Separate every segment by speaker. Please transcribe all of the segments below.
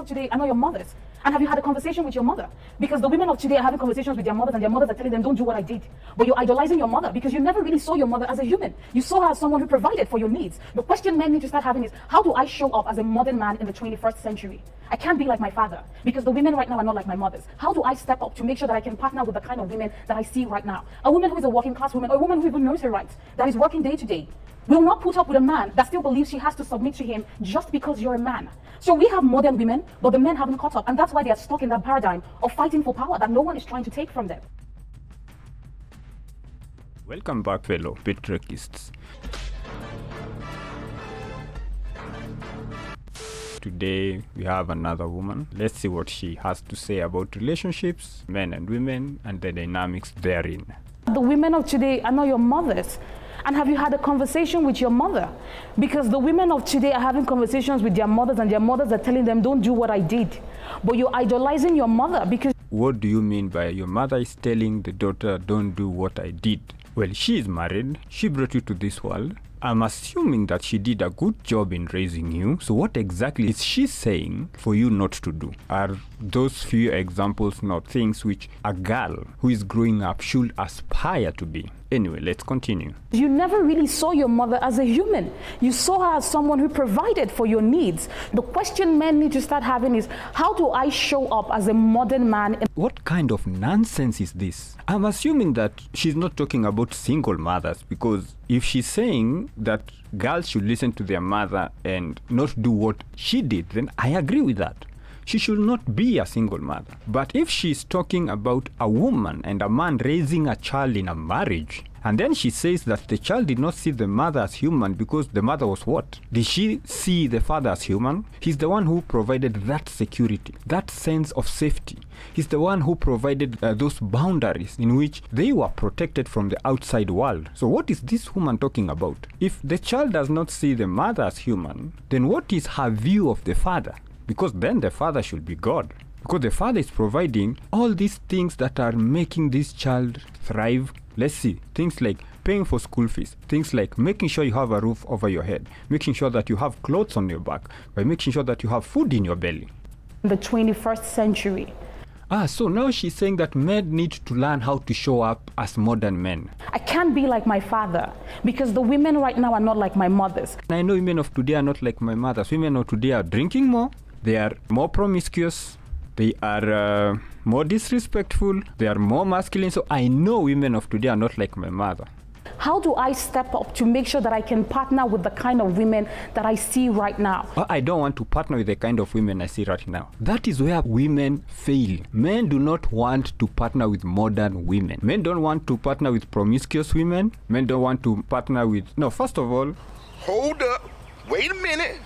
Speaker 1: of today are not your mothers. And have you had a conversation with your mother? Because the women of today are having conversations with their mothers, and their mothers are telling them, don't do what I did. But you're idolizing your mother because you never really saw your mother as a human. You saw her as someone who provided for your needs. The question men need to start having is, how do I show up as a modern man in the 21st century? I can't be like my father because the women right now are not like my mothers. How do I step up to make sure that I can partner with the kind of women that I see right now? A woman who is a working class woman, or a woman who even knows her rights, that is working day to day, will not put up with a man that still believes she has to submit to him just because you're a man. So we have modern women, but the men haven't caught up, and that's why they are stuck in that paradigm of fighting for power that no one is trying to take from them.
Speaker 2: Welcome back, fellow patriarchists. Today we have another woman. Let's see what she has to say about relationships, men and women, and the dynamics therein.
Speaker 1: The women of today are not your mothers. And have you had a conversation with your mother? Because the women of today are having conversations with their mothers, and their mothers are telling them, don't do what I did. But you're idolizing your mother because...
Speaker 2: What do you mean by your mother is telling the daughter, don't do what I did? Well, she is married. She brought you to this world. I'm assuming that she did a good job in raising you. So what exactly is she saying for you not to do? Are those few examples not things which a girl who is growing up should aspire to be? Anyway, let's continue.
Speaker 1: You never really saw your mother as a human. You saw her as someone who provided for your needs. The question men need to start having is, how do I show up as a modern man?
Speaker 2: What kind of nonsense is this? I'm assuming that she's not talking about single mothers, because if she's saying that girls should listen to their mother and not do what she did, then I agree with that. She should not be a single mother. But if she's talking about a woman and a man raising a child in a marriage, and then she says that the child did not see the mother as human because the mother was what? Did she see the father as human? He's the one who provided that security, that sense of safety. He's the one who provided those boundaries in which they were protected from the outside world. So what is this woman talking about? If the child does not see the mother as human, then what is her view of the father? Because then the father should be God. Because the father is providing all these things that are making this child thrive. Let's see, things like paying for school fees, things like making sure you have a roof over your head, making sure that you have clothes on your back, by making sure that you have food in your belly.
Speaker 1: The 21st century.
Speaker 2: So now she's saying that men need to learn how to show up as modern men.
Speaker 1: I can't be like my father because the women right now are not like my mothers.
Speaker 2: I know women of today are not like my mothers. Women of today are drinking more. They are more promiscuous, they are more disrespectful, they are more masculine. So I know women of today are not like my mother.
Speaker 1: How do I step up to make sure that I can partner with the kind of women that I see right now?
Speaker 2: I don't want to partner with the kind of women I see right now. That is where women fail. Men do not want to partner with modern women. Men don't want to partner with promiscuous women. Men don't want to partner with... No, first of all...
Speaker 3: Hold up. Wait a minute.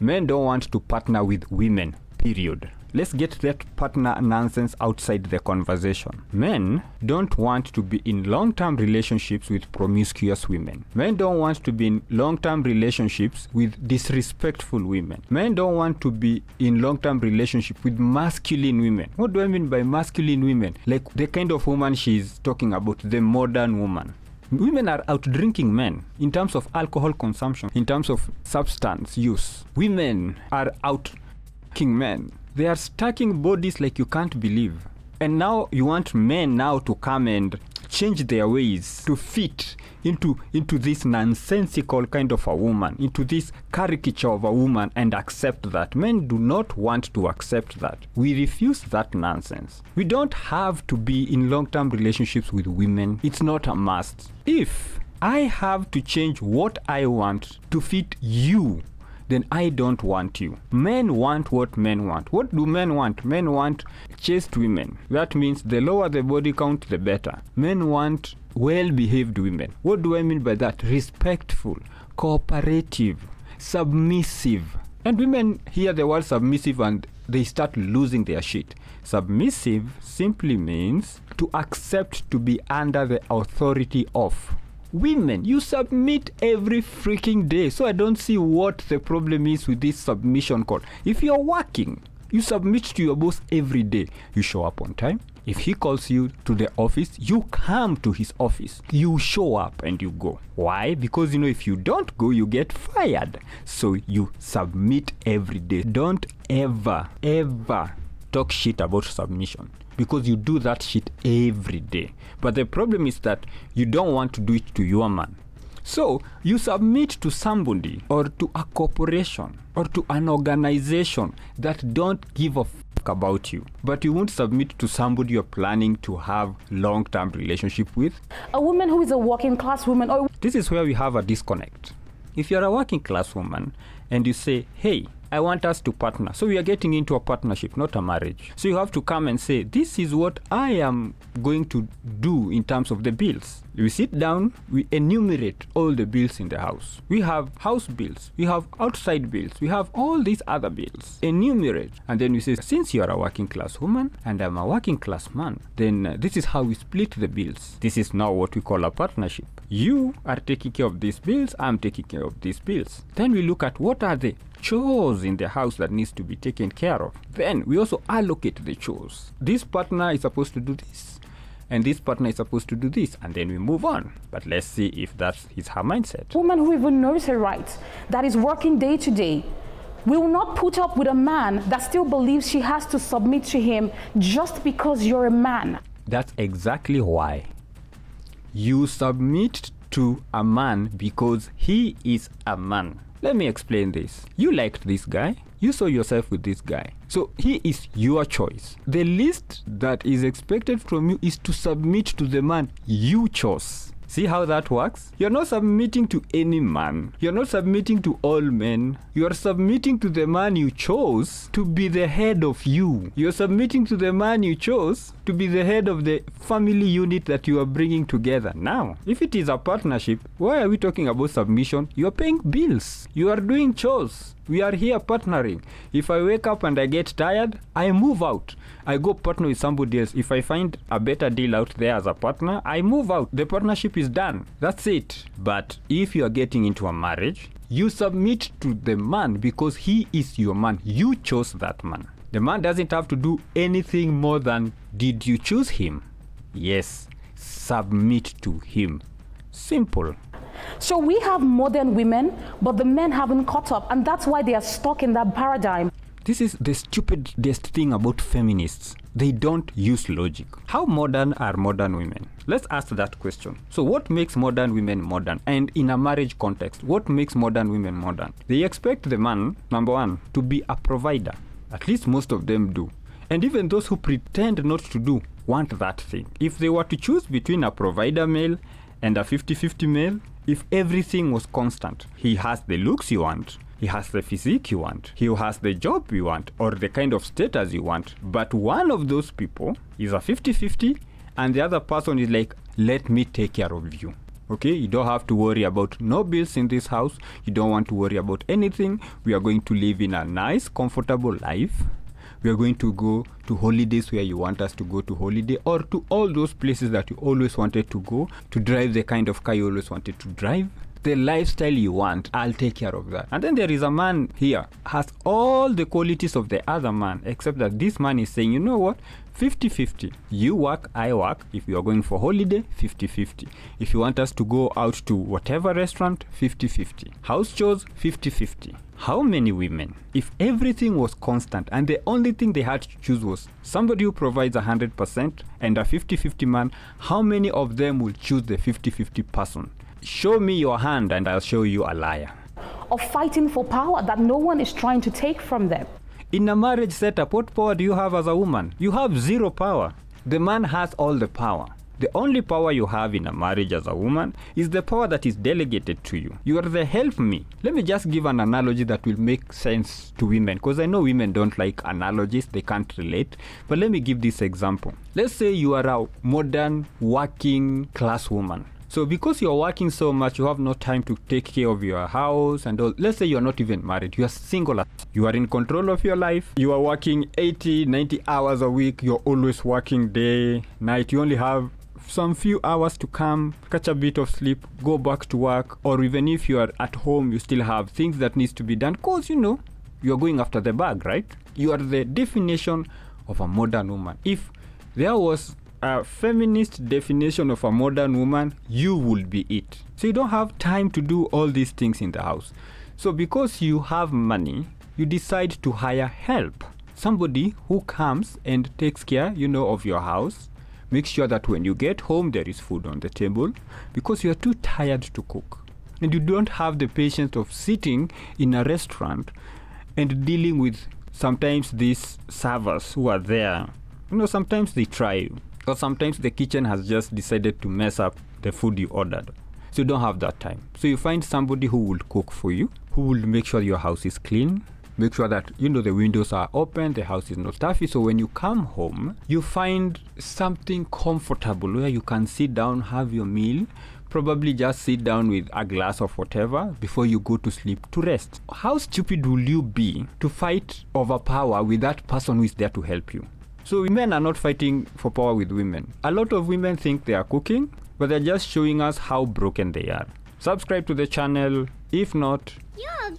Speaker 2: Men don't want to partner with women, period. Let's get that partner nonsense outside the conversation. Men don't want to be in long-term relationships with promiscuous women. Men don't want to be in long-term relationships with disrespectful women. Men don't want to be in long-term relationships with masculine women. What do I mean by masculine women? Like the kind of woman she's talking about, the modern woman. Women are out drinking men in terms of alcohol consumption, in terms of substance use. Women are out killing men. They are stacking bodies like you can't believe. And now you want men now to come and change their ways to fit into this nonsensical kind of a woman, into this caricature of a woman, and accept that. Men do not want to accept that. We refuse that nonsense. We don't have to be in long-term relationships with women. It's not a must. If I have to change what I want to fit you, then I don't want you. Men want what men want. What do men want? Men want chaste women. That means the lower the body count, the better. Men want well-behaved women. What do I mean by that? Respectful, cooperative, submissive. And women hear the word submissive and they start losing their shit. Submissive simply means to accept to be under the authority of. Women, you submit every freaking day. So I don't see what the problem is with this submission call. If you're working, You submit to your boss every day. You show up on time. If he calls you to the office, you come to his office. You show up and you go. Why? Because if you don't go, you get fired. So you submit every day. Don't ever talk shit about submission, because you do that shit every day. But the problem is that you don't want to do it to your man. So you submit to somebody or to a corporation or to an organization that don't give a fuck about you. But you won't submit to somebody you're planning to have long-term relationship with.
Speaker 1: A woman who is a working class woman, or
Speaker 2: this is where we have a disconnect. If you're a working class woman and you say, hey, I want us to partner. So we are getting into a partnership, not a marriage. So you have to come and say, this is what I am going to do in terms of the bills. We sit down, we enumerate all the bills in the house. We have house bills, we have outside bills, we have all these other bills. Enumerate. And then we say, since you are a working class woman and I'm a working class man, then this is how we split the bills. This is now what we call a partnership. You are taking care of these bills, I'm taking care of these bills. Then we look at what are the chores in the house that needs to be taken care of. Then we also allocate the chores. This partner is supposed to do this, and this partner is supposed to do this, and then we move on. But let's see if that's her mindset.
Speaker 1: a woman who even knows her rights, that is working day to day, will not put up with a man that still believes she has to submit to him just because you're a man.
Speaker 2: That's exactly why you submit to a man, because he is a man. Let me explain this. You liked this guy. You saw yourself with this guy. So he is your choice. The least that is expected from you is to submit to the man you chose. See how that works? You're not submitting to any man. You're not submitting to all men. You are submitting to the man you chose to be the head of you. You're submitting to the man you chose to be the head of the family unit that you are bringing together. Now, if it is a partnership, why are we talking about submission? You are paying bills. You are doing chores. We are here partnering. If I wake up and I get tired, I move out. I go partner with somebody else. If I find a better deal out there as a partner, I move out. The partnership is done. That's it. But if you are getting into a marriage, you submit to the man because he is your man. You chose that man. The man doesn't have to do anything more than, did you choose him? Yes. Submit to him. Simple.
Speaker 1: So we have modern women, but the men haven't caught up, and that's why they are stuck in that paradigm.
Speaker 2: This is the stupidest thing about feminists. They don't use logic. How modern are modern women? Let's ask that question. So what makes modern women modern? And in a marriage context, what makes modern women modern? They expect the man, number one, to be a provider. At least most of them do. And even those who pretend not to do want that thing. If they were to choose between a provider male and a 50-50 male, if everything was constant, he has the looks you want, he has the physique you want, he has the job you want, or the kind of status you want, but one of those people is a 50-50 and the other person is like, let me take care of you. Okay, you don't have to worry about no bills in this house. You don't want to worry about anything. We are going to live in a nice, comfortable life. We are going to go to holidays where you want us to go to holiday, or to all those places that you always wanted to go, to drive the kind of car you always wanted to drive. The lifestyle you want, I'll take care of that. And then there is a man here, has all the qualities of the other man, except that this man is saying, you know what, 50-50. You work, I work. If you are going for holiday, 50-50. If you want us to go out to whatever restaurant, 50-50. House chores, 50-50. How many women, if everything was constant and the only thing they had to choose was somebody who provides 100% and a 50-50 man, how many of them will choose the 50-50 person? Show me your hand and I'll show you a liar.
Speaker 1: Of fighting for power that no one is trying to take from them.
Speaker 2: In a marriage setup, what power do you have as a woman? You have zero power. The man has all the power. The only power you have in a marriage as a woman is the power that is delegated to you. You are the help me. Let me just give an analogy that will make sense to women, because I know women don't like analogies, they can't relate. But let me give this example. Let's say you are a modern working class woman. So because you're working so much, you have no time to take care of your house and all. Let's say you're not even married. You are single. You are in control of your life. You are working 80, 90 hours a week. You're always working day, night. You only have some few hours to come, catch a bit of sleep, go back to work. Or even if you are at home, you still have things that needs to be done. Because, you know, you're going after the bag, right? You are the definition of a modern woman. If there was a feminist definition of a modern woman, you would be it. So you don't have time to do all these things in the house. So because you have money, you decide to hire help. Somebody who comes and takes care, of your house. Make sure that when you get home, there is food on the table, because you are too tired to cook. And you don't have the patience of sitting in a restaurant and dealing with sometimes these servers who are there. Sometimes they try you. Or sometimes the kitchen has just decided to mess up the food you ordered. So you don't have that time. So you find somebody who will cook for you, who will make sure your house is clean, make sure that, the windows are open, the house is not stuffy. So when you come home, you find something comfortable where you can sit down, have your meal, probably just sit down with a glass of whatever before you go to sleep to rest. How stupid will you be to fight over power with that person who is there to help you? So men are not fighting for power with women. A lot of women think they are cooking, but they're just showing us how broken they are. Subscribe to the channel. If not,
Speaker 4: Yo,